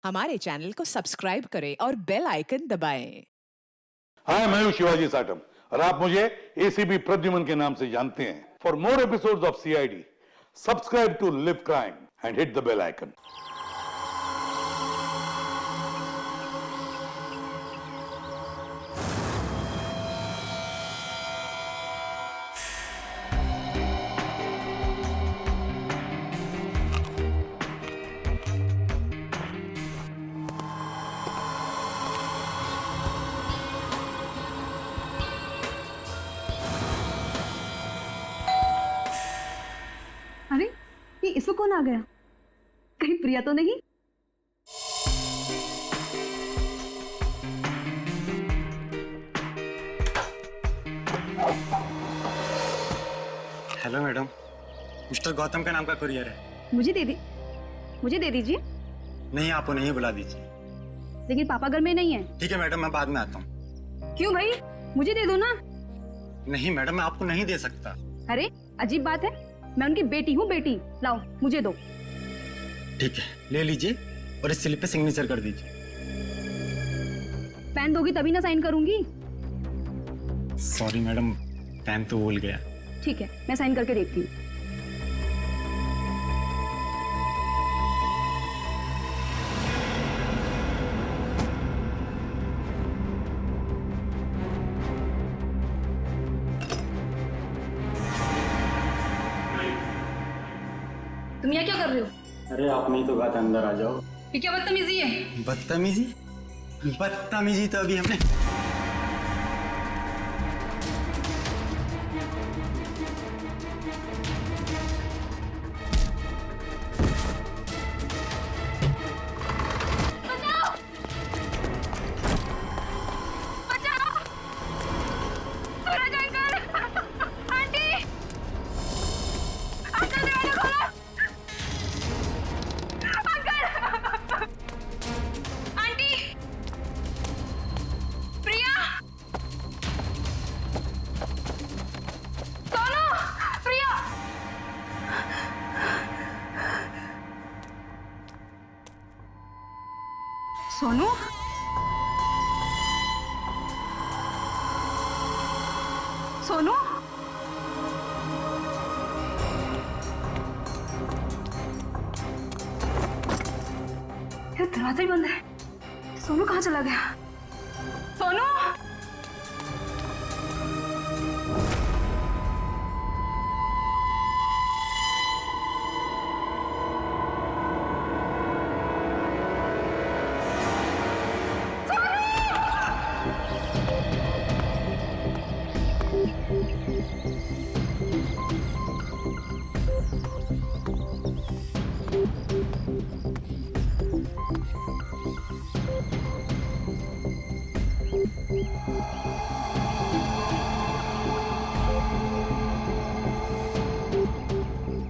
हमारे चैनल को सब्सक्राइब करें और बेल आइकन दबाएं। हाय, मैं हूं शिवाजी साटम और आप मुझे एसीपी प्रद्युमन के नाम से जानते हैं। For more episodes of CID, subscribe to live crime and hit the bell icon. अरे ये इसको कौन आ गया? कहीं प्रिया तो नहीं? हेलो मैडम, मिस्टर गौतम का नाम का कुरियर है। मुझे दे दीजिए। नहीं, आप उन्हें ही बुला दीजिए। लेकिन पापा घर में नहीं है। ठीक है मैडम, मैं बाद में आता हूँ। क्यों भाई, मुझे दे दो ना। नहीं मैडम, मैं आपको नहीं दे सकता। अरे अजीब बात है, मैं उनकी बेटी हूँ। बेटी लाओ, मुझे दो। ठीक है, ले लीजिए और इस स्लिप पे सिग्नेचर कर दीजिए। पेन दोगी तभी ना साइन करूंगी। सॉरी मैडम, पेन तो भूल गया। ठीक है, मैं साइन करके देखती हूँ। तुम यहाँ क्या कर रहे हो? अरे आपने ही तो कहा था अंदर आ जाओ। ये क्या बदतमीजी है? बदतमीजी तो अभी हमने सोनू, सोनू, ये दरवाजा ही बंद है। सोनू कहाँ चला गया? सोनू,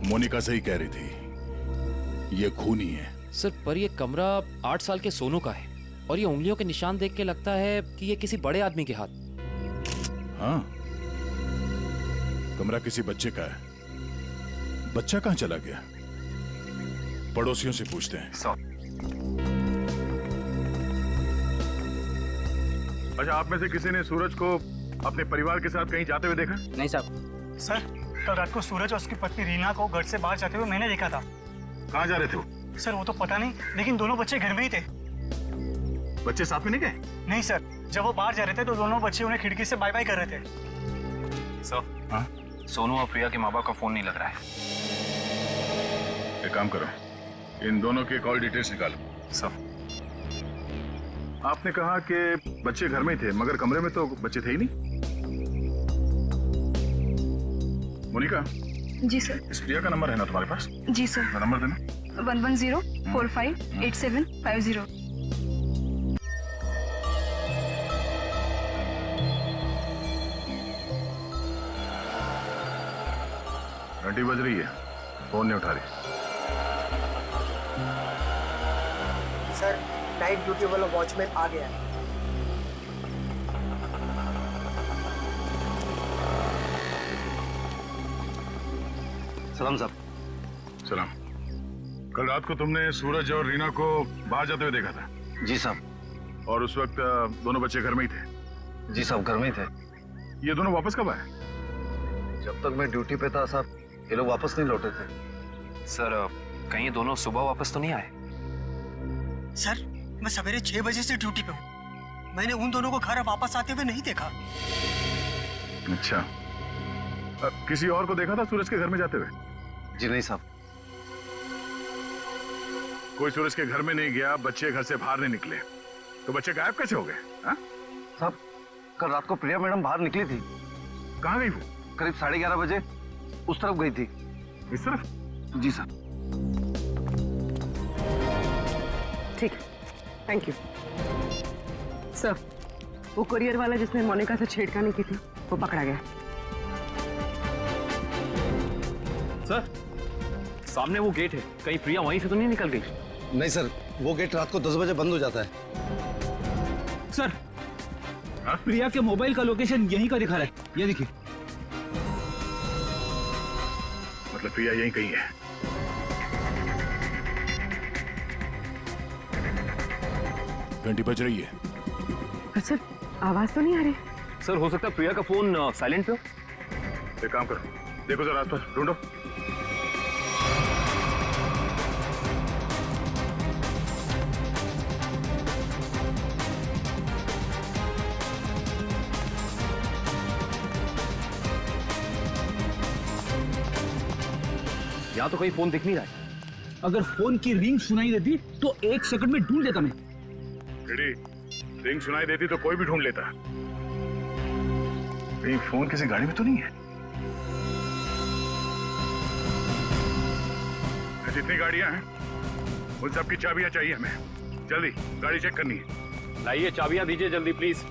मोनिका सही कह रही थी, ये खूनी है। सर, पर ये कमरा 8 साल के सोनू का है और ये उंगलियों के निशान देख के लगता है कि ये किसी बड़े आदमी के हाथ। हाँ, कमरा किसी बच्चे का है। बच्चा कहाँ चला गया? पड़ोसियों से पूछते हैं। अच्छा, आप में से किसी ने सूरज को अपने परिवार के साथ कहीं जाते हुए देखा? नहीं साहब। सर, कल रात को सूरज और उसकी पत्नी रीना को घर से बाहर जाते हुए मैंने देखा था। कहाँ जा रहे थे वो? सर वो तो पता नहीं, लेकिन दोनों बच्चे घर में ही थे। बच्चे साथ में नहीं गए? नहीं सर, जब वो बाहर जा रहे थे तो दोनों बच्चे उन्हें खिड़की से बाय बाय कर रहे थे। सर, हाँ? सोनू और प्रिया के माँ बाप का फोन नहीं लग रहा है। एक काम करो, इन दोनों के कॉल डिटेल्स निकालो। सर, आपने कहा कि बच्चे घर में ही थे, मगर कमरे में तो बच्चे थे ही नहीं। मोनिका, जी सर। इस प्रिया का नंबर है ना तुम्हारे पास? जी सर। तो नंबर देना। 110458750। घंटी बज रही है, फोन नहीं उठा रही। सर, नाइट ड्यूटी वाला वॉचमैन आ गया है। सलाम साहब। सलाम। कल रात को तुमने सूरज और रीना को बाहर जाते हुए देखा था? जी साहब। और उस वक्त दोनों बच्चे घर में ही थे? जी साहब, घर में ही थे। ये दोनों वापस कब आए? जब तक मैं ड्यूटी पे था साहब, ये लोग वापस नहीं लौटे थे। सर, कहीं ये दोनों सुबह वापस तो नहीं आए? सर, मैं सवेरे 6 बजे से ड्यूटी पे हूँ। मैंने उन दोनों को घर वापस आते हुए नहीं देखा। अच्छा, किसी और को देखा था सूरज के घर में जाते हुए? जी नहीं साहब। कोई सूरज के घर में नहीं गया, बच्चे घर से बाहर नहीं निकले, तो बच्चे गायब कैसे हो गए? साहब, कल रात को प्रिया मैडम बाहर निकली थी। कहाँ गई वो? करीब 11:30 बजे उस तरफ गई थी। इस तरफ? जी साहब। ठीक, थैंक यू सर। वो कुरियर वाला जिसने मोनिका से छेड़खानी की थी, वो पकड़ा गया। सर, सामने वो गेट है, कहीं प्रिया वहीं से तो नहीं निकल गई? नहीं सर, वो गेट रात को 10 बजे बंद हो जाता है। सर, प्रिया के मोबाइल का लोकेशन यहीं का दिखा रहा है, ये देखिए। मतलब प्रिया यहीं कहीं है? घंटी बज रही है। सर, आवाज तो नहीं आ रही। सर, हो सकता है प्रिया का फोन साइलेंट पे हो। एक काम करो, देखो जरा आसपास, ढूंढो। यहाँ तो कहीं फोन दिख नहीं रहा है। अगर फोन की रिंग सुनाई देती तो 1 सेकंड में ढूंढ लेता मैं। रिंग सुनाई देती तो कोई भी ढूंढ लेता। कहीं फोन किसी गाड़ी में तो नहीं है? जितनी गाड़ियां हैं उन सब की चाबियां चाहिए हमें। जल्दी गाड़ी चेक करनी है। लाइए, चाबियां दीजिए जल्दी प्लीज।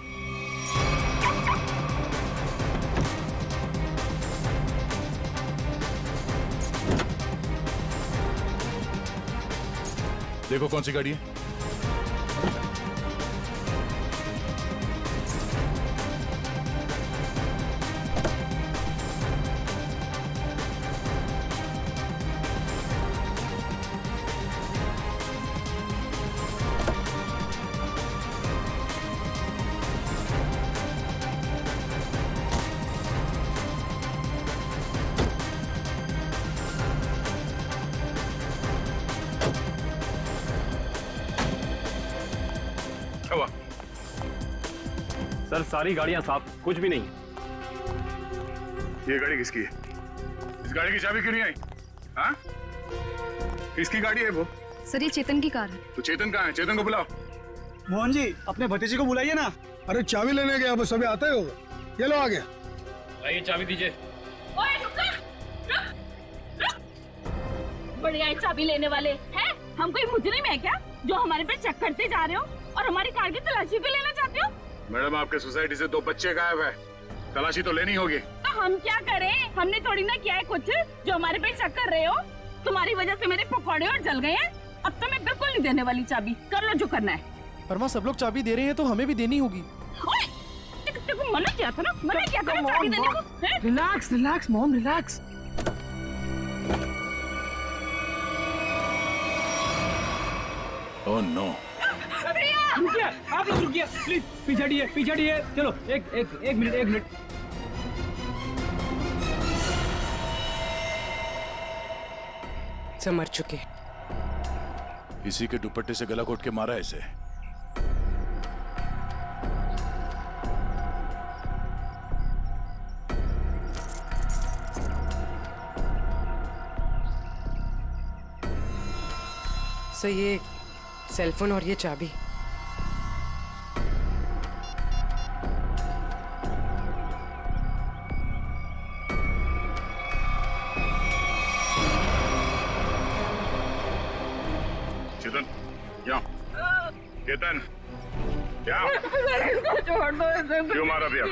देखो कौन सी गाड़ी है। सर, सारी गाड़ियां साफ, कुछ भी नहीं। ये गाड़ी किसकी है? इस गाड़ी की चाबी क्यों नहीं आई? हाँ? किसकी गाड़ी है वो? सर, ये चेतन की कार है। तो चेतन कहाँ है? चेतन को बुलाओ। मोहन जी, अपने भतीजे को बुलाइए ना। अरे चाबी लेने गया, बस अभी आता ही होगा। ये लो आ गया। लाइए, चाबी दीजिए। बढ़िया चाबी लेने वाले हैं? हम कोई मुजरिम है क्या जो हमारे पे चेक करते जा रहे हो और हमारी कार की तलाशी भी लेना चाहते हो? मैडम, आपके सोसाइटी से 2 बच्चे गायब है, तलाशी तो लेनी होगी। तो हम क्या करें? हमने थोड़ी ना किया है कुछ जो हमारे पे चेक कर रहे हो। तुम्हारी वजह से मेरे पकौड़े और जल गए हैं। अब तो मैं बिल्कुल नहीं देने वाली चाबी। कर लो जो करना है। पर माँ, सब लोग चाबी दे रहे हैं तो हमें भी देनी होगी। तेको मना किया था ना, मना किया था ना चाबी देने को। Relax relax mom, relax. Oh no. रुकिए, आप लोग रुकिए प्लीज। पीछे हटिए। चलो, एक मिनट। सब मर चुके। इसी के दुपट्टे से गला घोट के मारा इसे। सर, ये सेलफोन और ये चाबी। चेतन, यहाँ। चेतन, यहाँ। छोड़ दो इसे। क्यों मारा भैया?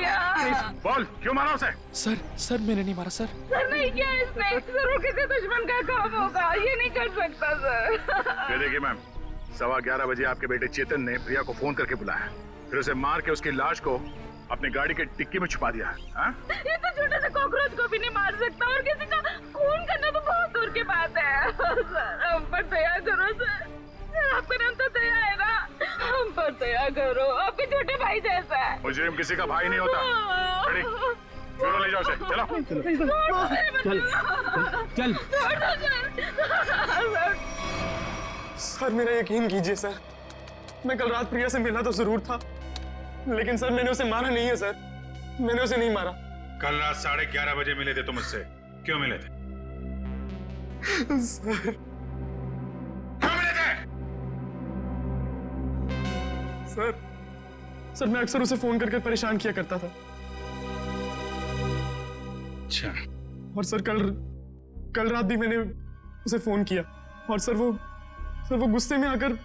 बोल, क्यों मारा उसे? सर मैंने नहीं मारा सर। सर, नहीं किया इसने। सर, वो किसी दुश्मन का काम होगा, ये नहीं कर सकता सर। ये देखिए मैम, 11:15 बजे आपके बेटे चेतन ने प्रिया को फोन करके बुलाया। फिर उसे मार के उसकी लाश को अपनी गाड़ी के डिक्की में छुपा दिया। हाँ? ये तो छोटे से कॉकरोच को भी नहीं मार सकता और किसी का खून करना तो बहुत दूर की बात है। सर हम पर दया करो सर, आपका नाम तो दया है ना, हम पर दया करो, आपके छोटे भाई जैसा है। मुजरिम किसी का भाई नहीं होता। रेडी? चलो ले जाओ उसे, चलो। चल सर मेरा यकीन कीजिए सर, मैं कल रात प्रिया से मिला तो जरूर था, लेकिन सर मैंने उसे मारा नहीं है सर, मैंने उसे नहीं मारा। कल रात 11:30 बजे मिले थे तुम मुझसे, क्यों मिले थे? सर क्यों मिले थे? सर मैं अक्सर उसे फोन करके परेशान किया करता था। अच्छा। और सर कल रात भी मैंने उसे फोन किया और सर वो गुस्से में आकर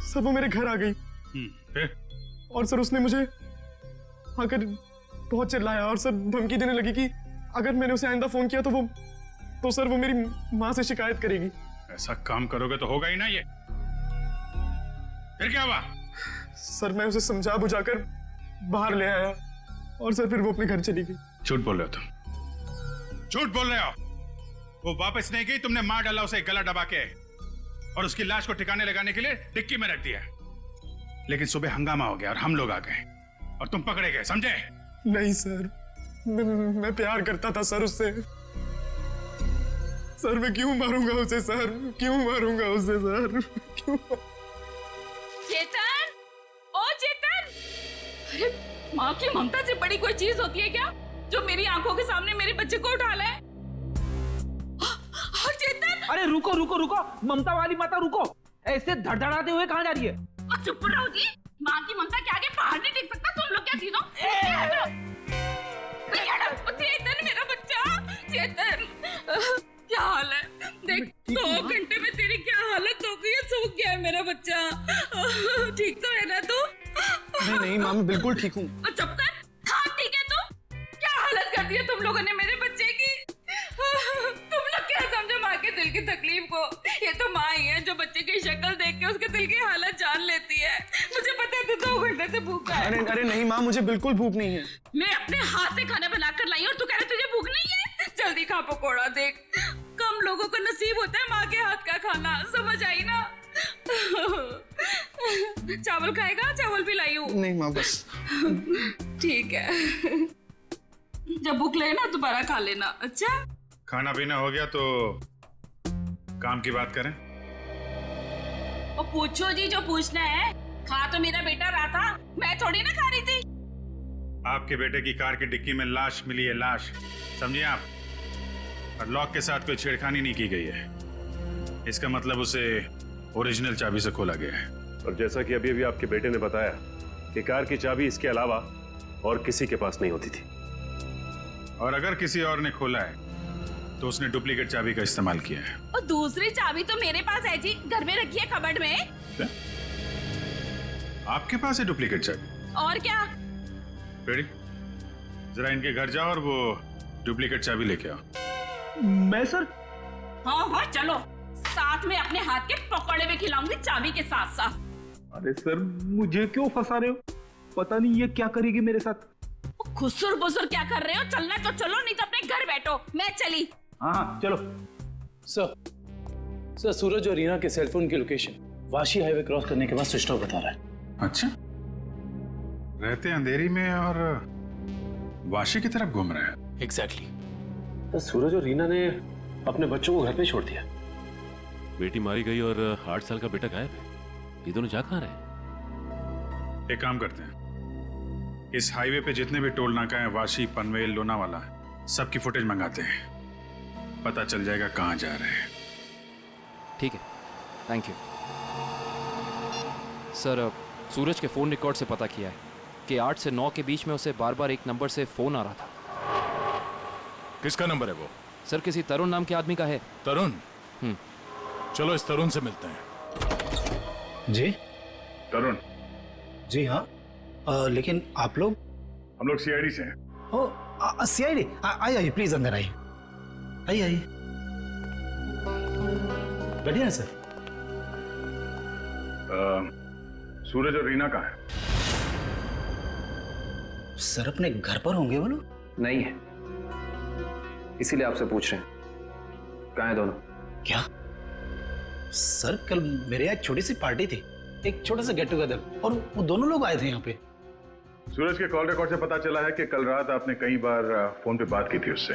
सर वो मेरे घर आ गई। फिर? और सर उसने मुझे आकर बहुत चिल्लाया और सर धमकी देने लगी कि अगर मैंने उसे आइंदा फोन किया तो सर वो मेरी माँ से शिकायत करेगी। ऐसा काम करोगे तो होगा ही ना ये। फिर क्या हुआ? सर मैं उसे समझा बुझाकर बाहर ले आया और सर फिर वो अपने घर चली गई। झूठ बोल रहे हो तुम, झूठ बोल रहे हो। वो वापस नहीं गई, तुमने मार डाला उसे गला दबा के और उसकी लाश को ठिकाने लगाने के लिए डिक्की में रख दिया। लेकिन सुबह हंगामा हो गया और हम लोग आ गए और तुम पकड़े गए, समझे? नहीं सर, मैं प्यार करता था सर उससे। सर मैं क्यों मारूंगा उसे सर, क्यों मारूंगा उसे सर, क्यों? चेतन, ओ चेतन, अरे माँ की ममता से बड़ी कोई चीज होती है क्या जो मेरी आंखों के सामने मेरे बच्चे को उठा ले? चेतन, अरे रुको रुको रुको, ममता वाली माता रुको, ऐसे धड़धड़ाते हुए कहाँ जा रही है? चुप रहो जी, माँ की ममता के आगे बाहर नहीं टिक सकता। तुम लोग क्या चीजों? चेतन मेरा बच्चा, चेतन क्या हाल है? देख 2 घंटे में तेरी क्या हालत हो गई है, सूख गया है मेरा बच्चा। ठीक तो है ना तू? नहीं माँ मैं बिल्कुल ठीक हूँ। चुप कर। हाँ ठीक है तू? क्या हालत कर दी है तुम लोगों ने मेरे बच्चे की? तुम लोग क्या समझो माँ के दिल की तकलीफ को? ये तो माँ ही है जो बच्चे की शक्ल देख के उसके दिल की हालत जान लेती है। मुझे पता है तू 2 घंटे से भूखा है। अरे नहीं माँ, मुझे बिल्कुल भूख नहीं है। मैं अपने हाथ से खाना बनाकर लाई और तू कह रहा तुझे भूख नहीं है? जल्दी खा पकोड़ा। देख कम लोगों को नसीब होता है माँ के हाथ का खाना, समझ आई ना? चावल खाएगा? चावल भी लाई हूँ। नहीं माँ बस। ठीक है, जब भूख लगे ना दोबारा खा लेना। अच्छा खाना पीना हो गया तो काम की बात करें। और पूछो जी जो पूछना है। खा तो मेरा बेटा रहा था, मैं थोड़ी ना खा रही थी। आपके बेटे की कार की डिक्की में लाश मिली है, लाश, समझिए आप। और लॉक के साथ कोई छेड़खानी नहीं की गई है। इसका मतलब उसे ओरिजिनल चाबी से खोला गया है। और जैसा कि अभी आपके बेटे ने बताया कि कार की चाबी इसके अलावा और किसी के पास नहीं होती थी। और अगर किसी और ने खोला है तो उसने डुप्लीकेट चाबी का इस्तेमाल किया है। और दूसरी चाबी तो मेरे पास है जी, घर में रखी है कबर्ड में। क्या? आपके पास है डुप्लीकेट चाबी? और क्या? रेडी, जरा इनके घर जाओ और वो डुप्लीकेट चाबी लेके आओ। मैं सर? हाँ चलो, साथ में अपने हाथ के पकौड़े भी खिलाऊंगी चाबी के साथ साथ। अरे सर मुझे क्यों फंसा रहे हो? पता नहीं ये क्या करेगी मेरे साथ। खुसुर बुसुर क्या कर रहे हो? चलना तो चलो, नहीं तो अपने घर बैठो। मैं चली। हाँ चलो। सर सूरज और रीना के सेलफोन की लोकेशन वाशी हाईवे क्रॉस करने के बाद स्विच ऑफ बता रहा है। अच्छा, रहते अंधेरी में और वाशी की तरफ घूम रहे हैं। एग्जैक्टली। तो सूरज और रीना ने अपने बच्चों को घर पे छोड़ दिया। बेटी मारी गई और 8 साल का बेटा गायब है। ये दोनों जा कहाँ रहे? एक काम करते हैं, इस हाईवे पे जितने भी टोल नाका हैं, वाशी, पनवेल, लोनावाला, सबकी फुटेज मंगाते हैं। पता चल जाएगा कहाँ जा रहे हैं। ठीक है, थैंक यू सर। सूरज के फोन रिकॉर्ड से पता किया है कि 8 से 9 के बीच में उसे बार बार एक नंबर से फोन आ रहा था। किसका नंबर है वो? सर किसी तरुण नाम के आदमी का है। तरुण? चलो इस तरुण से मिलते हैं। जी तरुण? जी हाँ, लेकिन आप लोग? हम लोग सीआईडी से हैं। ओ सीआईडी? आइए प्लीज अंदर आइए। आइए बैठिए ना सर। सूरज और रीना कहाँ है? सर अपने घर पर होंगे वो लोग? नहीं है, इसीलिए आपसे पूछ रहे हैं कहाँ है दोनों। क्या सर, कल मेरे यहाँ एक छोटी सी पार्टी थी, एक छोटा सा गेट टुगेदर, और वो दोनों लोग आए थे यहाँ पे। सूरज के कॉल रिकॉर्ड से पता चला है कि कल रात आपने कई बार फोन पे बात की थी उससे।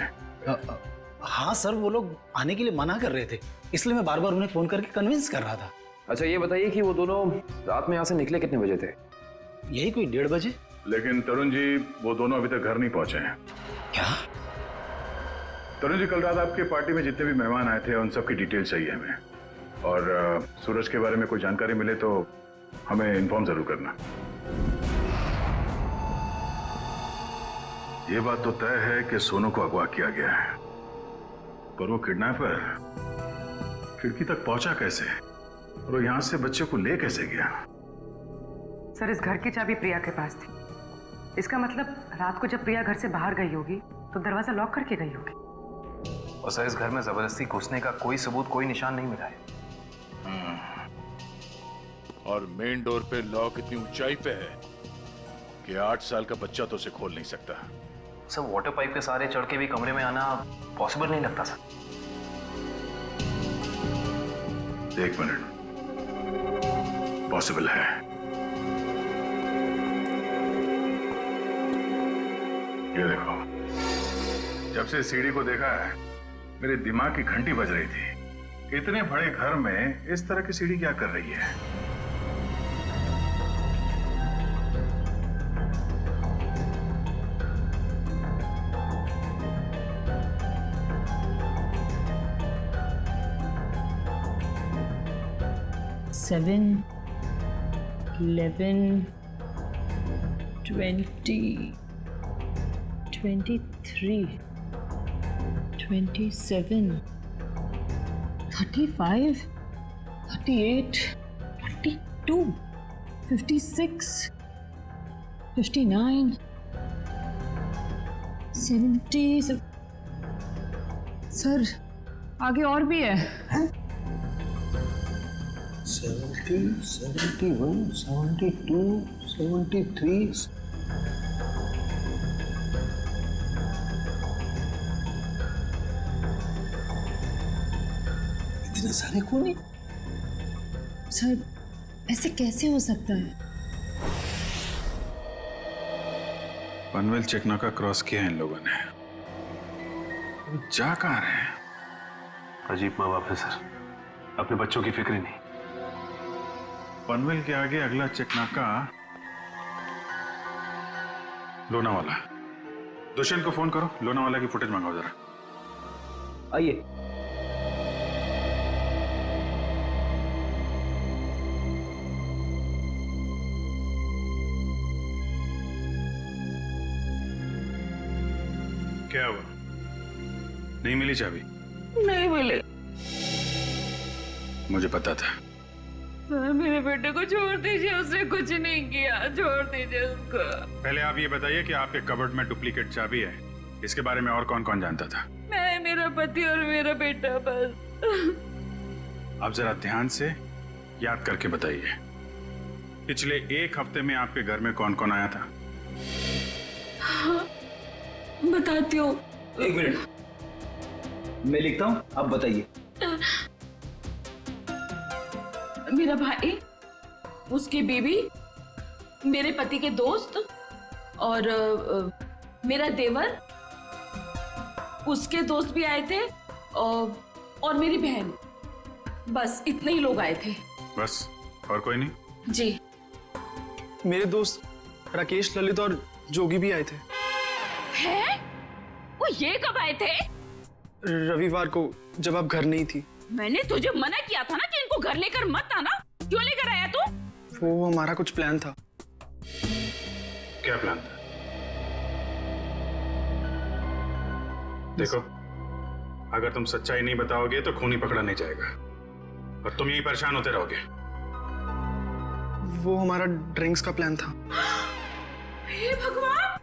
हाँ सर, वो लोग आने के लिए मना कर रहे थे, इसलिए मैं बार बार उन्हें फोन करके कन्विंस कर रहा था। अच्छा ये बताइए कि वो दोनों रात में यहाँ से निकले कितने बजे थे? यही कोई 1:30 बजे। लेकिन तरुण जी, वो दोनों अभी तक घर नहीं पहुंचे हैं। क्या? तरुण जी, कल रात आपके पार्टी में जितने भी मेहमान आए थे उन सब की डिटेल चाहिए हमें, और सूरज के बारे में कोई जानकारी मिले तो हमें इन्फॉर्म जरूर करना। ये बात तो तय है कि सोनू को अगवा किया गया है, पर वो किडनैपर खिड़की तक पहुंचा कैसे और वो यहां से बच्चे को ले कैसे गया? सर इस घर की चाबी प्रिया के पास थी, इसका मतलब रात को जब प्रिया घर से बाहर गई होगी तो दरवाजा लॉक करके गई होगी। और सर इस घर में जबरदस्ती घुसने का कोई सबूत, कोई निशान नहीं मिला है। और मेन डोर पे लॉक इतनी ऊंचाई पे है कि 8 साल का बच्चा तो उसे खोल नहीं सकता। सर वाटर पाइप के सहारे चढ़ के भी कमरे में आना पॉसिबल नहीं लगता सर। 1 मिनट, पॉसिबल है। ये देखो, जब से सीढ़ी को देखा है मेरे दिमाग की घंटी बज रही थी, इतने बड़े घर में इस तरह की सीढ़ी क्या कर रही है? Seven, 11, 20, 23, 27, 35, 38, 42, 56, 59, 70। सर आगे और भी है। 70, 71, 72, 73। इतने सारे खूनी? सर ऐसे कैसे हो सकता है? पनवेल चेकनाका क्रॉस किया है इन लोगों ने। जा कहाँ रहे हैं? अजीब माँ बाप है सर, अपने बच्चों की फिक्र ही नहीं। पनवेल के आगे अगला चेकनाका लोनावाला। दुष्यंत को फोन करो, लोनावाला की फुटेज मंगाओ जरा। आइए। क्या हुआ? नहीं मिली चाबी? नहीं मिले। मुझे पता था। सर मेरे बेटे को छोड़ दीजिए, उसने कुछ नहीं किया, छोड़ दीजिए उसको। पहले आप ये बताइए कि आपके कबर्ड में डुप्लीकेट चाबी है, इसके बारे में और कौन कौन जानता था? मैं, मेरा पति और मेरा बेटा बस। आप जरा ध्यान से याद करके बताइए, पिछले 1 हफ्ते में आपके घर में कौन कौन आया था? हाँ, बताती हूँ। 1 मिनट, मैं लिखता हूँ, आप बताइए। मेरा भाई, उसकी बीवी, मेरे पति के दोस्त और मेरा देवर, उसके दोस्त भी आए थे और मेरी बहन। बस इतने ही लोग आए थे। बस, और कोई नहीं? जी। मेरे दोस्त राकेश, ललित और जोगी भी आए थे। हैं? वो ये कब आए थे? रविवार को, जब आप घर नहीं थी। मैंने तुझे मना किया था ना कि इनको घर लेकर मत आना। क्यों लेकर आया तू? वो हमारा कुछ प्लान था। क्या प्लान था? देखो, अगर तुम सच्चाई नहीं बताओगे तो खूनी पकड़ा नहीं जाएगा और तुम यही परेशान होते रहोगे। वो हमारा ड्रिंक्स का प्लान था। हे भगवान,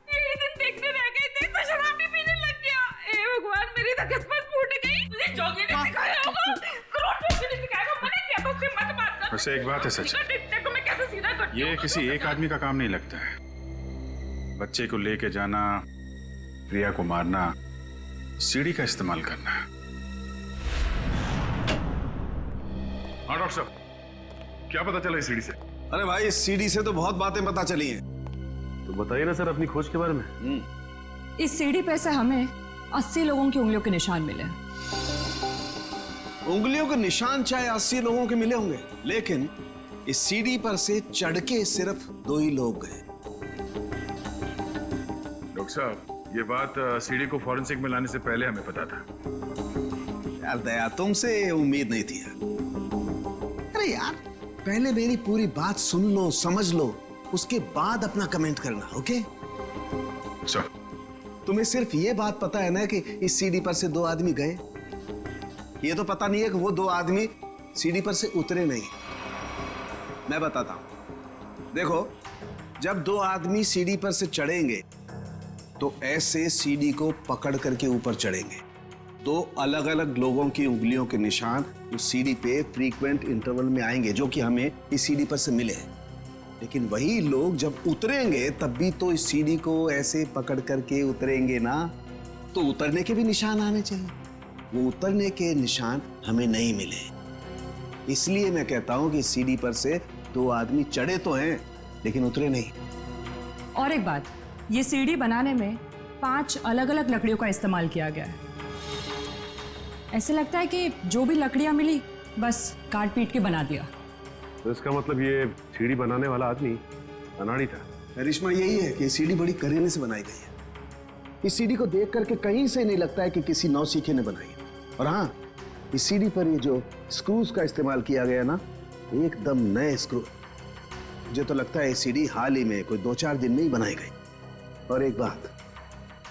यही दिन देखने रह गए थे तो शराब भी पीने लग गया। हे भगवान, मेरी तो किस्मत फूट गई। मुझे जोगी ने सिखाया होगा, करोड़पति ने सिखाया होगा। मैंने किया तो उससे मत बात कर। वैसे एक बात है सच, देखो मैं कैसे सीधा करती हूँ। ये किसी एक आदमी का काम नहीं लगता है। बच्चे को लेके जाना, प्रिया को मारना, सीढ़ी का इस्तेमाल करना। हाँ डॉक्टर साहब, क्या पता चला इस सीढ़ी से? अरे भाई, इस सीढ़ी से तो बहुत बातें पता चली हैं। तो बताइए ना सर अपनी खोज के बारे में। इस सीढ़ी पे से हमें 80 लोगों की उंगलियों के निशान मिले। उंगलियों के निशान चाहे 80 लोगों के मिले होंगे, लेकिन इस सीढ़ी पर से चढ़ के सिर्फ 2 ही लोग गए। डॉक्टर साहब, ये बात सीढ़ी को फॉरेंसिक में लाने से पहले हमें पता था। यार दया, तुमसे उम्मीद नहीं थी यार। अरे यार, पहले मेरी पूरी बात सुन लो, समझ लो, उसके बाद अपना कमेंट करना, ओके? सर, तुम्हें सिर्फ ये बात पता है ना कि इस सीढ़ी पर से 2 आदमी गए। ये तो पता नहीं है कि वो 2 आदमी सीढ़ी पर से उतरे नहीं। मैं बताता हूं, देखो, जब 2 आदमी सीढ़ी पर से चढ़ेंगे तो ऐसे सीढ़ी को पकड़ करके ऊपर चढ़ेंगे। 2 अलग अलग लोगों की उंगलियों के निशान उस सीढ़ी पे फ्रीक्वेंट इंटरवल में आएंगे, जो कि हमें इस सीढ़ी पर से मिले। लेकिन वही लोग जब उतरेंगे तब भी तो इस सीढ़ी को ऐसे पकड़ करके उतरेंगे ना, तो उतरने के भी निशान आने चाहिए। वो उतरने के निशान हमें नहीं मिले। इसलिए मैं कहता हूं कि सीढ़ी पर से 2 आदमी चढ़े तो हैं, लेकिन उतरे नहीं। और एक बात, ये सीढ़ी बनाने में 5 अलग अलग लकड़ियों का इस्तेमाल किया गया है। ऐसे लगता है कि जो भी लकड़ियां मिली बस काट पीट के बना दिया। तो इसका मतलब ये सीढ़ी बनाने वाला आदमी अनाड़ी था। करिश्मा यही है कि सीढ़ी बड़ी करीने से बनाई गई है। इस सीढ़ी को देख करके कहीं से नहीं लगता है कि किसी नौसीखे ने बनाई है। और हाँ, इस सीढ़ी पर ये जो स्क्रूज का इस्तेमाल किया गया ना, एकदम नए स्क्रू। मुझे तो लगता है ये सीढ़ी हाल ही में कोई 2-4 दिन में ही बनाई गई। और एक बात,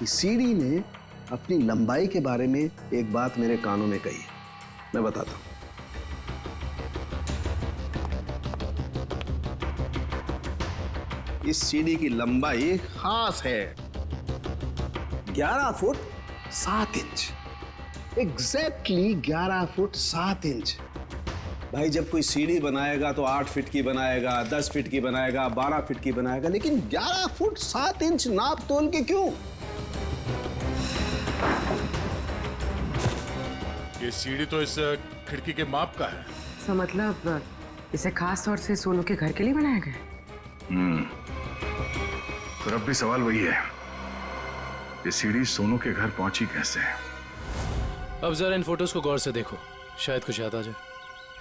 इस सीढ़ी ने अपनी लंबाई के बारे में एक बात मेरे कानों में कही है, मैं बताता हूं। इस सीढ़ी की लंबाई खास है 11 foot 7 inch. Exactly 11 foot 7 inch. भाई, जब कोई सीढ़ी बनाएगा तो 8 फीट की बनाएगा, 10 फीट की बनाएगा, 12 फीट की बनाएगा, लेकिन 11 फुट 7 इंच नाप तोल के क्यों? ये सीढ़ी तो इस खिड़की के माप का है। तो मतलब इसे खास तौर से सोनू के घर के लिए बनाया गया? तो अब भी सवाल वही है, ये सीढ़ी सोनू के घर पहुंची कैसे? अब जरा इन फोटोज को गौर से देखो, शायद कुछ याद आ जाए।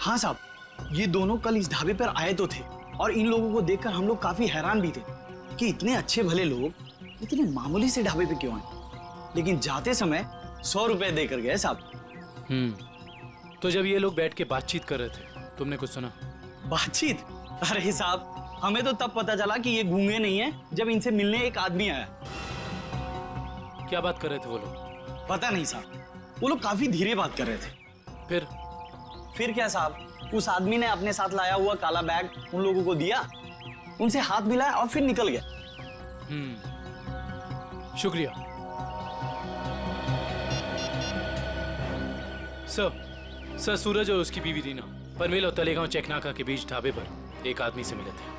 हाँ साहब, ये दोनों कल इस ढाबे पर आए तो थे, और इन लोगों को देखकर हम लोग काफी हैरान भी थे कि इतने अच्छे भले लोग इतने मामूली से ढाबे पे क्यों आए। लेकिन जाते समय 100 रुपए देकर गए साहब। तो जब ये लोग बैठ के बातचीत कर रहे थे, तुमने कुछ सुना? बातचीत? अरे साहब, हमें तो तब पता चला कि ये गूंगे नहीं है जब इनसे मिलने एक आदमी आया। क्या बात कर रहे थे वो लोग? पता नहीं साहब, वो लोग काफी धीरे बात कर रहे थे। फिर क्या साहब, उस आदमी ने अपने साथ लाया हुआ काला बैग उन लोगों को दिया, उनसे हाथ मिलाया और फिर निकल गया। शुक्रिया सर। सूरज और उसकी बीवी रीना पनवेल और तलेगांव चेकनाका के बीच ढाबे पर एक आदमी से मिले थे।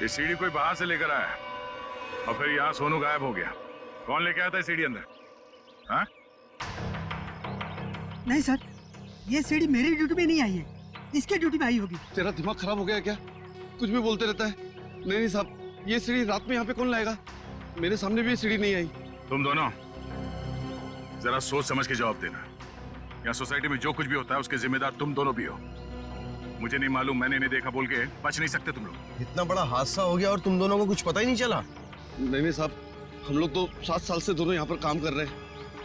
ये सीढ़ी कोई बाहर से लेकर आया और फिर यहाँ सोनू गायब हो गया। कौन लेके आया था सीढ़ी अंदर? हाँ? नहीं सर, ये सीढ़ी मेरी ड्यूटी में नहीं आई है, इसके ड्यूटी में आई होगी। तेरा दिमाग खराब हो गया क्या? कुछ भी बोलते रहता है। नहीं साहब, ये सीढ़ी रात में यहाँ पे कौन लाएगा? मेरे सामने भी सीढ़ी नहीं आई। तुम दोनों जरा सोच समझ के जवाब देना। यहाँ सोसाइटी में जो कुछ भी होता है उसके जिम्मेदार तुम दोनों भी हो। मुझे नहीं मालूम, मैंने नहीं देखा बोल के बच नहीं सकते तुम लोग। इतना बड़ा हादसा हो गया और तुम दोनों को कुछ पता ही नहीं चला? नहीं साहब, हम लोग तो 7 साल से दोनों यहाँ पर काम कर रहे हैं,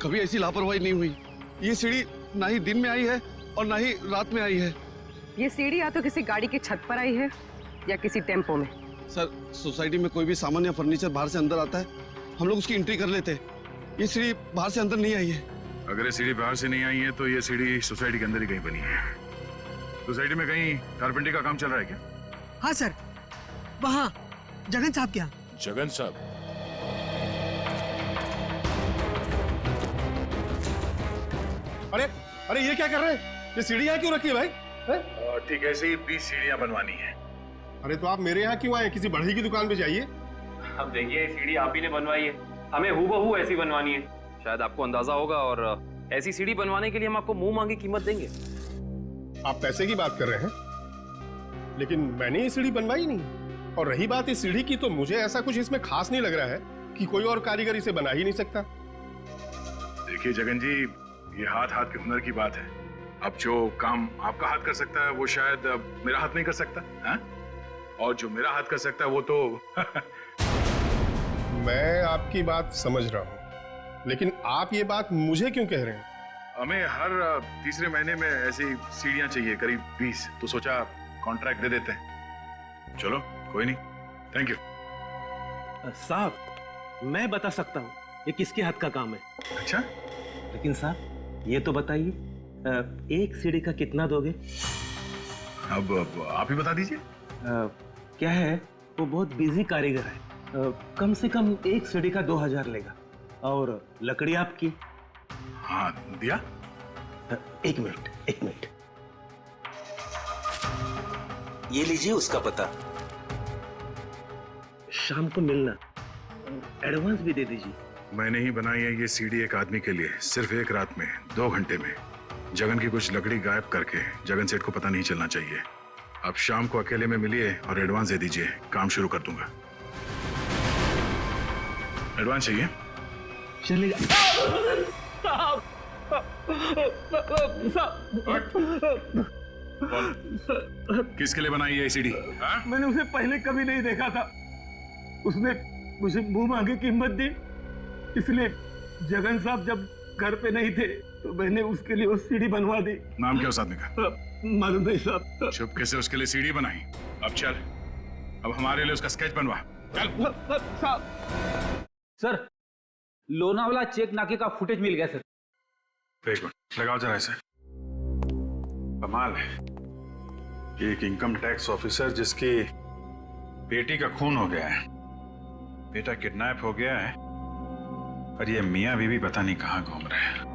कभी ऐसी लापरवाही नहीं हुई। ये सीढ़ी ना ही दिन में आई है और ना ही रात में आई है। ये सीढ़ी या तो किसी गाड़ी की छत पर आई है या किसी टेम्पो में। सर, सोसाइटी में कोई भी सामान या फर्नीचर बाहर से अंदर आता है, हम लोग उसकी एंट्री कर लेते हैं। ये सीढ़ी बाहर से अंदर नहीं आई है। अगर ये सीढ़ी बाहर से नहीं आई है तो ये सीढ़ी सोसाइटी के अंदर ही कहीं बनी है। सोसाइटी में कहीं कारपेंटरी का काम चल रहा है क्या? हाँ सर, वहाँ जगन साहब क्या? जगन साहब? अरे ये क्या कर रहे हैं? ये सीढ़ी यहाँ क्यों रखी है भाई? ठीक है, ऐसे ही 20 सीढ़ियां बनवानी है। अरे तो आप मेरे यहाँ क्यों आए? किसी बढ़ई की दुकान पे जाइए। अब देखिए सीढ़ी आप ही ने बनवाई है, हमें हूबहू ऐसी बनवानी है। शायद आपको अंदाजा होगा और ऐसी सीढ़ी बनवाने के लिए हम आपको मुंह मांगी कीमत देंगे। आप पैसे की बात कर रहे हैं, लेकिन मैंने ये सीढ़ी बनवाई नहीं। और रही बात इस सीढ़ी की, तो मुझे ऐसा कुछ इसमें खास नहीं लग रहा है कि कोई और कारीगर इसे बना ही नहीं सकता। देखिए जगन जी, ये हाथ हाथ के हुनर की बात है। अब जो काम आपका हाथ कर सकता है वो शायद मेरा हाथ नहीं कर सकता है? और जो मेरा हाथ कर सकता है वो तो मैं आपकी बात समझ रहा हूँ, लेकिन आप ये बात मुझे क्यों कह रहे हैं? हमें हर तीसरे महीने में ऐसी सीढ़ियां चाहिए, करीब 20, तो सोचा कॉन्ट्रैक्ट दे देते हैं। चलो कोई नहीं, थैंक यू। साहब मैं बता सकता हूँ ये किसके हाथ का काम है। अच्छा, लेकिन साहब ये तो बताइए, एक सीढ़ी का कितना दोगे? अब आप ही बता दीजिए। क्या है, वो बहुत बिजी कारीगर है, कम से कम एक सीढ़ी का 2000 लेगा। और लकड़ी आपकी? हाँ दिया। एक मिनट। ये लीजिए उसका पता, शाम को मिलना, एडवांस भी दे दीजिए। मैंने ही बनाई है ये सीढ़ी एक आदमी के लिए, सिर्फ एक रात में, 2 घंटे में। जगन की कुछ लकड़ी गायब करके जगन सेठ को पता नहीं चलना चाहिए। अब शाम को अकेले में मिलिए और एडवांस दे दीजिए, काम शुरू कर दूंगा। एडवांस चाहिए? चलेगा। किसके लिए बनाई है सीढ़ी? मैंने उसे पहले कभी नहीं देखा था, उसने मुझे मुंह मांगे कीमत दी, इसलिए जगन साहब जब घर पे नहीं थे तो मैंने उसके लिए वो सीढ़ी बनवा दी। नाम क्या उस आदमी का? मालूम नहीं साहब। चुपके से उसके लिए सीढ़ी बनाई। अब चल, अब हमारे लिए उसका स्केच बनवा। चल। सर लोनावाला चेक नाके का फुटेज मिल गया सर। एक मिनट लगाओ जरा इसे। कमाल है, एक इनकम टैक्स ऑफिसर जिसकी बेटी का खून हो गया है, बेटा किडनैप हो गया है, और ये मियां बीवी पता नहीं कहां घूम रहे हैं।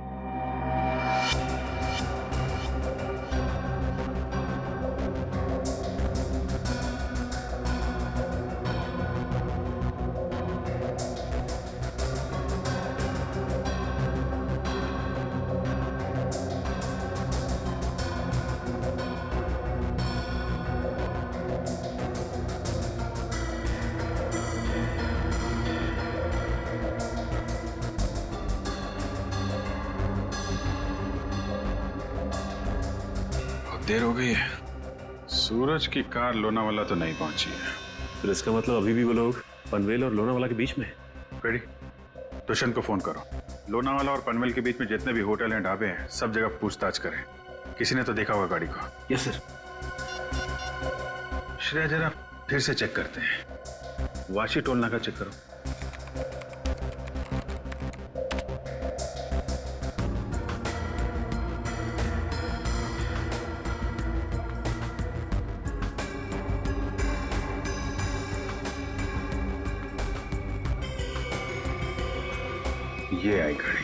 देर हो गई है, सूरज की कार लोनावाला तो नहीं पहुंची है। तो इसका मतलब अभी भी वो लोग पनवेल और लोनावाला के बीच में है। रेडी, दुष्यंत को फोन करो। लोनावाला और पनवेल के बीच में जितने भी होटल हैं, ढाबे हैं, सब जगह पूछताछ करें। किसी ने तो देखा होगा गाड़ी को। Yes sir. श्रेया जरा फिर से चेक करते हैं, वाशी टोल नाका चेक करो। ये आई गाड़ी,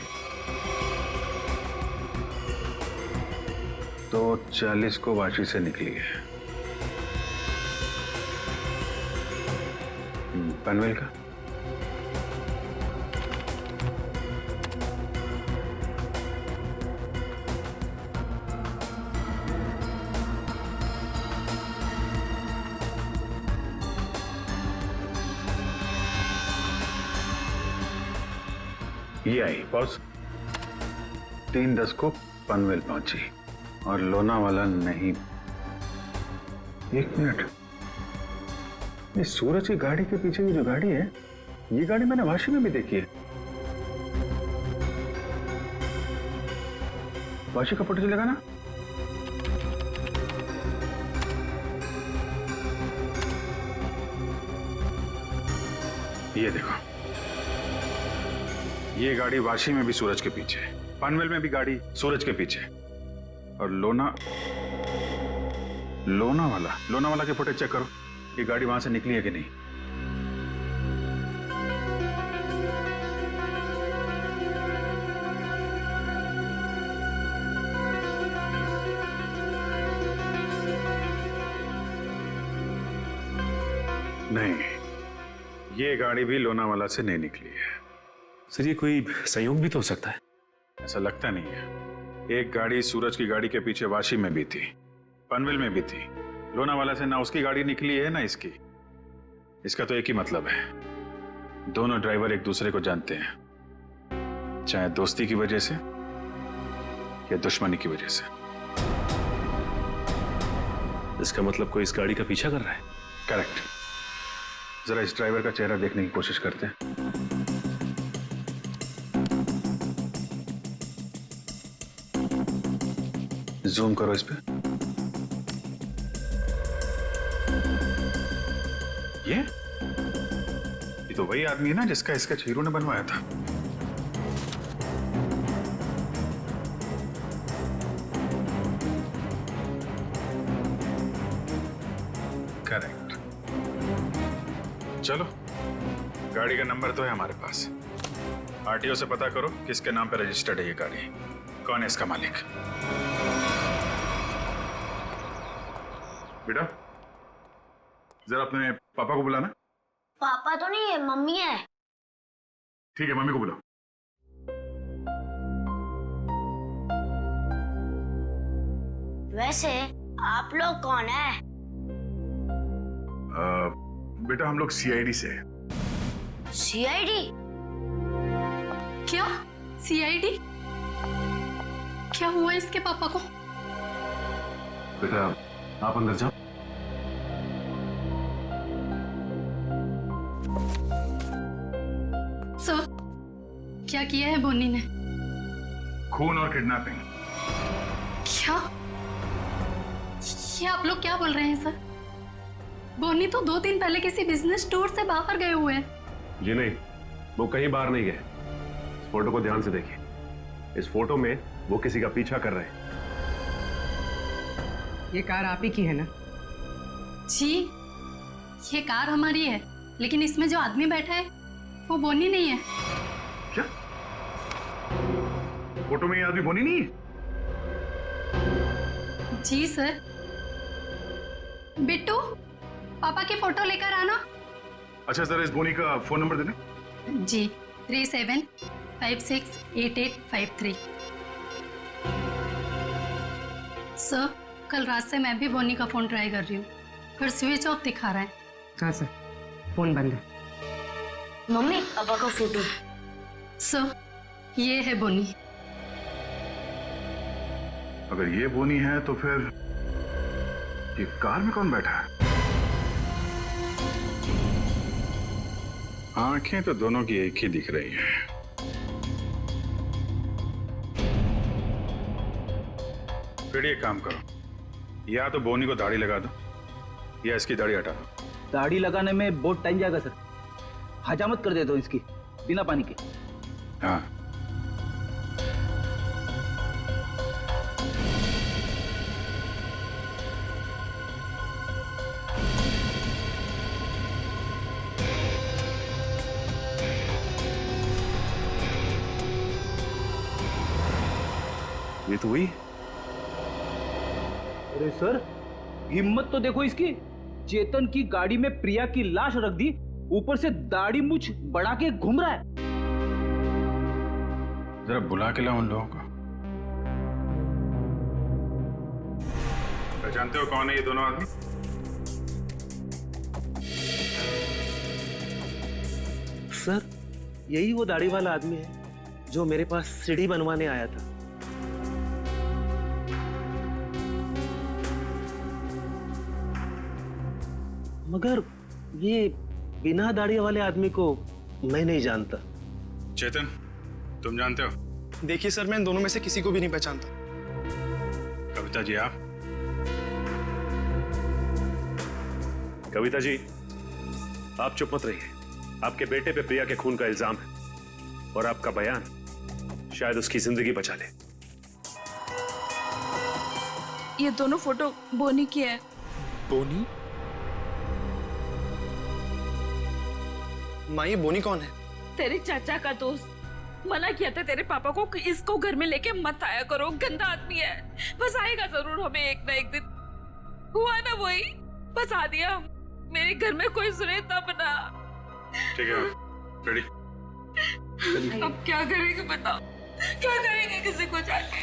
तो 40 को वाशी से निकली है। पनवेल का ये आई बॉस, 3:10 को पनवेल पहुंची और लोनावाला नहीं। एक मिनट, ये सूरज की गाड़ी के पीछे की जो गाड़ी है, ये गाड़ी मैंने वाशी में भी देखी है। वाशी का फोटो चलेगा ना? ये देखो, ये गाड़ी वाशी में भी सूरज के पीछे, पनवेल में भी गाड़ी सूरज के पीछे, और लोनावाला के फुटेज चेक करो, ये गाड़ी वहां से निकली है कि नहीं। नहीं, ये गाड़ी भी लोनावाला से नहीं निकली है। सर ये कोई संयोग भी तो हो सकता है। ऐसा लगता नहीं है। एक गाड़ी सूरज की गाड़ी के पीछे वाशी में भी थी, पनवेल में भी थी। लोनावाला से ना उसकी गाड़ी निकली है ना इसकी। इसका तो एक ही मतलब है, दोनों ड्राइवर एक दूसरे को जानते हैं, चाहे दोस्ती की वजह से या दुश्मनी की वजह से। इसका मतलब कोई इस गाड़ी का पीछा कर रहा है। करेक्ट। जरा इस ड्राइवर का चेहरा देखने की कोशिश करते हैं। जूम करो इस पे। ये तो वही आदमी है ना जिसका इसका हीरो ने बनवाया था। करेक्ट। चलो, गाड़ी का नंबर तो है हमारे पास। आरटीओ से पता करो किसके नाम पे रजिस्टर्ड है ये गाड़ी, कौन है इसका मालिक। बेटा जरा अपने पापा को बुलाना। पापा तो नहीं है, मम्मी है। ठीक है, मम्मी को बुलाओ। वैसे आप लोग कौन है? बेटा हम लोग सीआईडी से हैं। सीआईडी? क्या सीआईडी? क्या हुआ इसके पापा को? बेटा आप अंदर जाओ। सर, क्या किया है बोनी ने? खून और किडनैपिंग। क्या? ये आप लोग क्या बोल रहे हैं सर? बोनी तो 2 दिन पहले किसी बिजनेस टूर से बाहर गए हुए हैं। जी नहीं, वो कहीं बाहर नहीं गए। इस फोटो को ध्यान से देखिए। इस फोटो में वो किसी का पीछा कर रहे हैं। ये कार आप ही की है ना? जी, ये कार हमारी है, लेकिन इसमें जो आदमी बैठा है वो बोनी नहीं है। क्या? फोटो में ये आदमी बोनी नहीं है? जी सर। बिट्टू, पापा की फोटो लेकर आना। अच्छा जरा इस बोनी का फोन नंबर देना। जी, 37568853। सर, कल रात से मैं भी बोनी का फोन ट्राई कर रही हूँ, पर स्विच ऑफ दिखा रहा है। हाँ सर, फोन बंद है। मम्मी, पापा का फोटो। सर, ये है बोनी। अगर ये बोनी है तो फिर ये कार में कौन बैठा है? आंखें तो दोनों की एक ही दिख रही हैं। फिर एक काम करो, या तो बोनी को दाढ़ी लगा दो या इसकी दाढ़ी हटा दो। दाढ़ी लगाने में बहुत टाइम जाएगा सर, हजामत कर देता हूँ इसकी बिना पानी के। हाँ ये तो हुई। अरे सर, हिम्मत तो देखो इसकी। चेतन की गाड़ी में प्रिया की लाश रख दी, ऊपर से दाढ़ी मूछ बढ़ा के घूम रहा है। जरा बुला के लाओ उन लोगों को। जानते हो कौन है ये दोनों आदमी? सर, यही वो दाढ़ी वाला आदमी है जो मेरे पास सीढ़ी बनवाने आया था। मगर ये बिना दाढ़ी वाले आदमी को मैं नहीं जानता। चेतन, तुम जानते हो? देखिए सर, मैं इन दोनों में से किसी को भी नहीं पहचानता। कविता जी आप? कविता जी, आप चुप मत रहिए। आपके बेटे पे प्रिया के खून का इल्जाम है और आपका बयान शायद उसकी जिंदगी बचा ले। ये दोनों फोटो बोनी की है। बोनी? माँ, ये बोनी कौन है? तेरे चाचा का दोस्त। मना किया था तेरे पापा को कि इसको घर में लेके मत आया करो, गंदा आदमी है। बस आएगा जरूर हमें एक ना एक दिन। हुआ ना वही, बस आ दिया। मेरे घर में कोई सुने तब ना। ठीक है, रेडी। अब क्या करेंगे बताओ, क्या करेंगे किसी को जाके?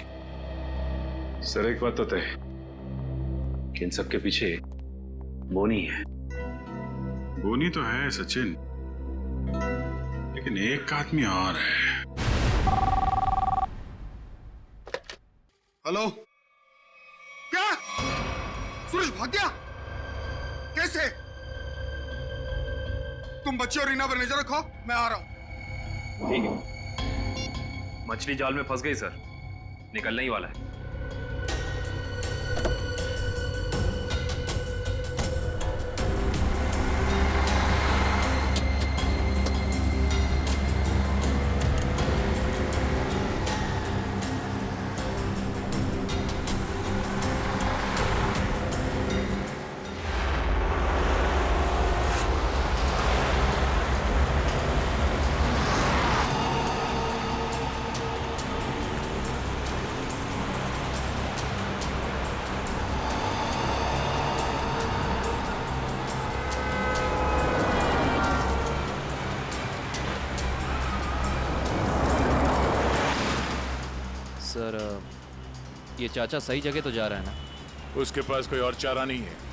सर एक बात तो तय कि इन सबके पीछे बोनी है। बोनी तो है सचिन, लेकिन एक आदमी और है। हेलो, क्या सूरज भाग गया? कैसे? तुम बच्चे और रीना पर नजर रखो, मैं आ रहा हूं। ठीक है, मछली जाल में फंस गई सर, निकलने ही वाला है। सर, ये चाचा सही जगह तो जा रहा है ना? उसके पास कोई और चारा नहीं है।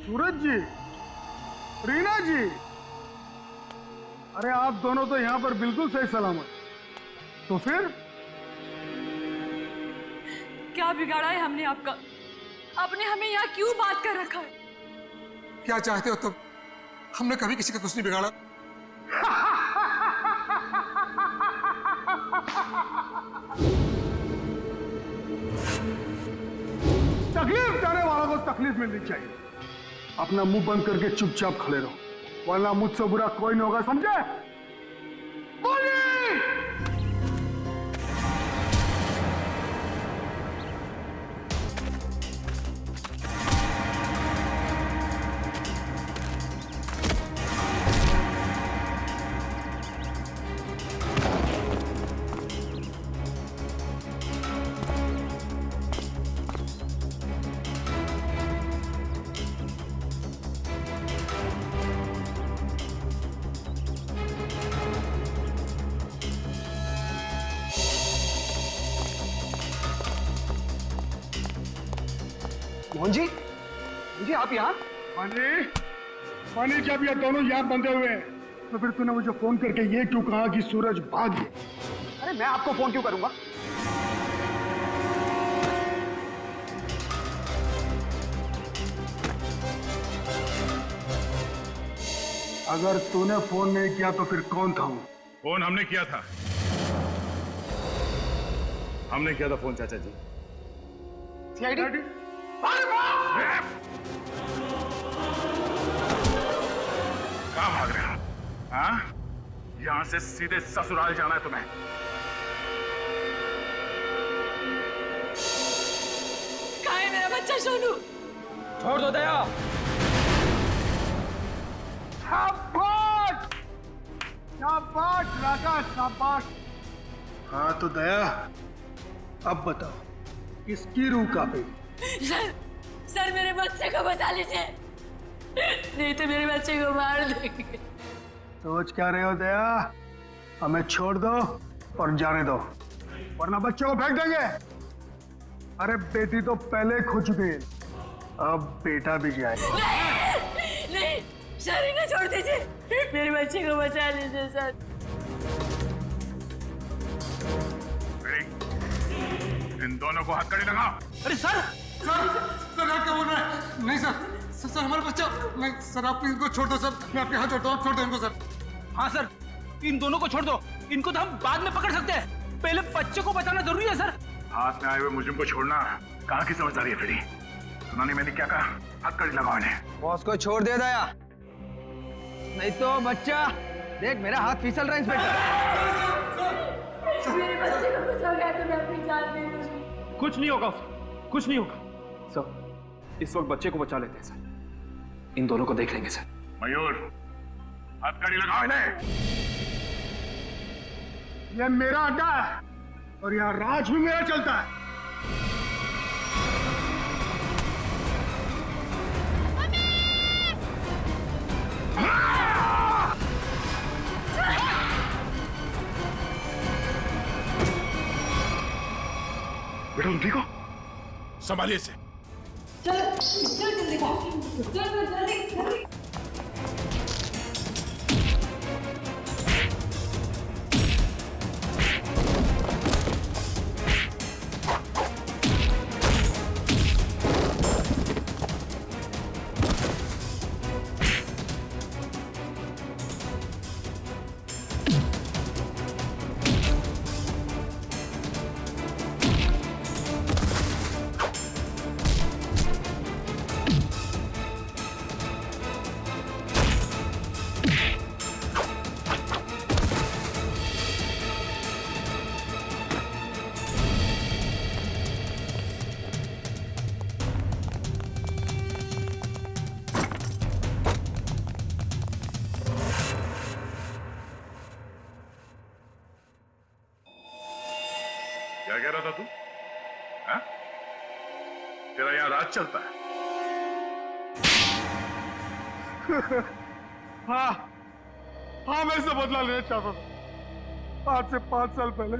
सूरज जी, रीना जी, अरे आप दोनों तो यहाँ पर बिल्कुल सही सलामत। तो फिर क्या बिगाड़ा है हमने आपका? आपने हमें यहाँ क्यों बात कर रखा है? क्या चाहते हो तुम? हमने कभी किसी का कुछ नहीं बिगाड़ा। तकलीफ देने वालों को तकलीफ मिलनी चाहिए। अपना मुंह बंद करके चुपचाप खड़े रहो, वरना मुझसे बुरा कोई नहीं होगा, समझे? बोलिए! मोहन जी, आप यहाँ? पानी जब ये दोनों यहाँ बंधे हुए हैं, तो फिर तूने मुझे फोन करके ये क्यों कहा कि सूरज भाग गया? अरे मैं आपको फोन क्यों करूंगा? अगर तूने फोन नहीं किया तो फिर कौन था वो? फोन हमने किया था। हमने किया था फोन चाचा जी। सीआईडी? कहाँ भाग रहे हो? हाँ? यहाँ से सीधे ससुराल जाना है तुम्हें। कहाँ है मेरा बच्चा सोनू? छोड़ दो दया। शाबाश! शाबाश राजा, शाबाश। हाँ तो दया, अब बताओ किसकी रूह कांपे? सर मेरे बच्चे को बचा लीजिए, नहीं तो मेरे बच्चे को मार देंगे। सोच क्या रहे हो दया? हमें छोड़ दो और जाने दो, वरना बच्चों को फेंक देंगे। अरे बेटी तो पहले खो चुकी है, अब बेटा भी जाए। नहीं, शरीना छोड़ दीजिए, मेरे बच्चे को बचा लीजिए सर। इन दोनों को हथकड़ी लगाओ। अरे सर सर आप क्या बोल रहे हैं? नहीं सर हमारा बच्चा, नहीं सर आप इनको छोड़ दो सर, मैं आपके हाथ जोड़ता हूँ, आप छोड़ दो इनको सर। हाँ सर, इन दोनों को छोड़ दो, इनको तो हम बाद में पकड़ सकते हैं, पहले बच्चे को बचाना जरूरी है सर। हाथ में आए हुए मुझे को छोड़ना कहाँ की समझदारी है फ्रेडी? सुना नहीं मैंने क्या कहा? हथकड़ी लगाओ इन्हें। बॉस को छोड़ दे दया, नहीं तो बच्चा देख मेरा हाथ फिसल रहा है इंस्पेक्टर। मेरे बच्चे को कुछ हो गया तो मैं अपनी जान दे दूंगी। कुछ नहीं होगा उसे, कुछ नहीं होगा सर। इस वक्त बच्चे को बचा लेते हैं सर, इन दोनों को देख लेंगे सर। मयूर, हथकड़ी लगाओ इन्हें। यह मेरा अड्डा है और यहाँ राज भी मेरा चलता है। बेटा तुम ठीक हो? संभालिए इसे। चलो जल्दी जल्दी। क्या कह रहा था तू? हाँ? तेरा यहाँ राज चलता है? हाँ मैं इससे बदला लेना चाहता था। आज से 5 साल पहले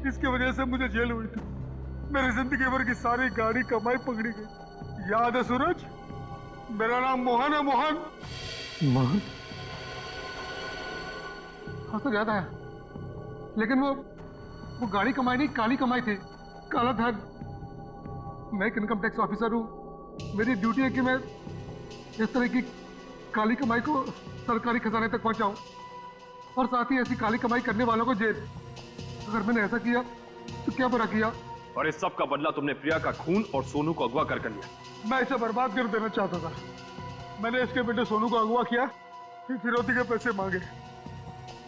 इसकी वजह से मुझे जेल हुई थी। मेरी जिंदगी भर की सारी गाड़ी कमाई पकड़ी गई। याद है सूरज? मेरा नाम मोहन है। मोहन मोहन? हाँ सर याद आया, लेकिन वो गाड़ी कमाई नहीं, काली कमाई थी, काला धन। मैं एक इनकम टैक्स ऑफिसर हूँ। मेरी ड्यूटी है कि मैं इस तरह की काली कमाई को सरकारी खजाने तक पहुंचाऊं और साथ ही ऐसी काली कमाई करने वालों को जेल। अगर मैंने ऐसा किया तो क्या बुरा किया? और इस सब का बदला तुमने प्रिया का खून और सोनू को अगवा कर लिया। मैं इसे बर्बाद कर देना चाहता था। मैंने इसके बेटे सोनू को अगवा किया, फिर फिरौती के पैसे मांगे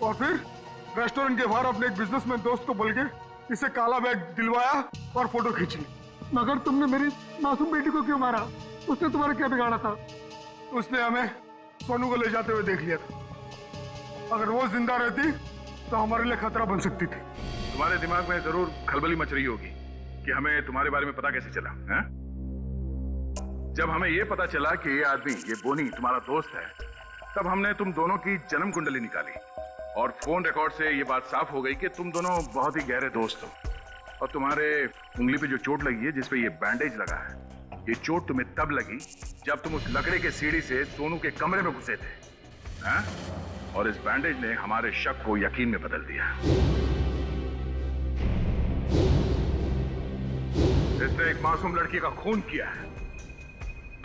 और फिर रेस्टोरेंट के बाहर अपने एक बिजनेसमैन दोस्त को बोल के इसे काला बैग दिलवाया और फोटो खींच ली। मगर तुमने मेरी मासूम बेटी को क्यों मारा? उसने तुम्हारा क्या बिगाड़ा था? उसने हमें सोनू को ले जाते हुए देख लिया था। अगर वो जिंदा रहती तो हमारे लिए खतरा बन सकती थी। तुम्हारे दिमाग में जरूर खलबली मच रही होगी कि हमें तुम्हारे बारे में पता कैसे चला है? जब हमें ये पता चला कि ये आदमी, ये बोनी तुम्हारा दोस्त है, तब हमने तुम दोनों की जन्म कुंडली निकाली और फोन रिकॉर्ड से ये बात साफ हो गई कि तुम दोनों बहुत ही गहरे दोस्त हो। और तुम्हारे उंगली पे जो चोट लगी है, जिसपे ये बैंडेज लगा है, ये चोट तुम्हें तब लगी जब तुम उस लकड़े के सीढ़ी से सोनू के कमरे में घुसे थे, हैं? और इस बैंडेज ने हमारे शक को यकीन में बदल दिया। इसने एक मासूम लड़की का खून किया है,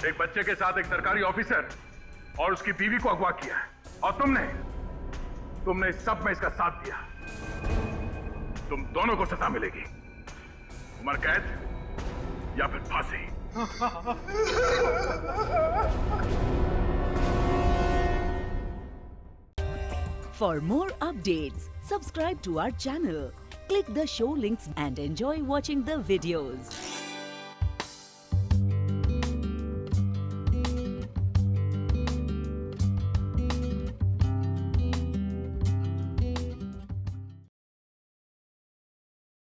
एक बच्चे के साथ एक सरकारी ऑफिसर और उसकी बीवी को अगवा किया है, और तुमने इस सब में इसका साथ दिया। तुम दोनों को सजा मिलेगी, उम्र कैद या फिर फांसी। For more updates, subscribe to our channel, click the show links and enjoy watching the videos.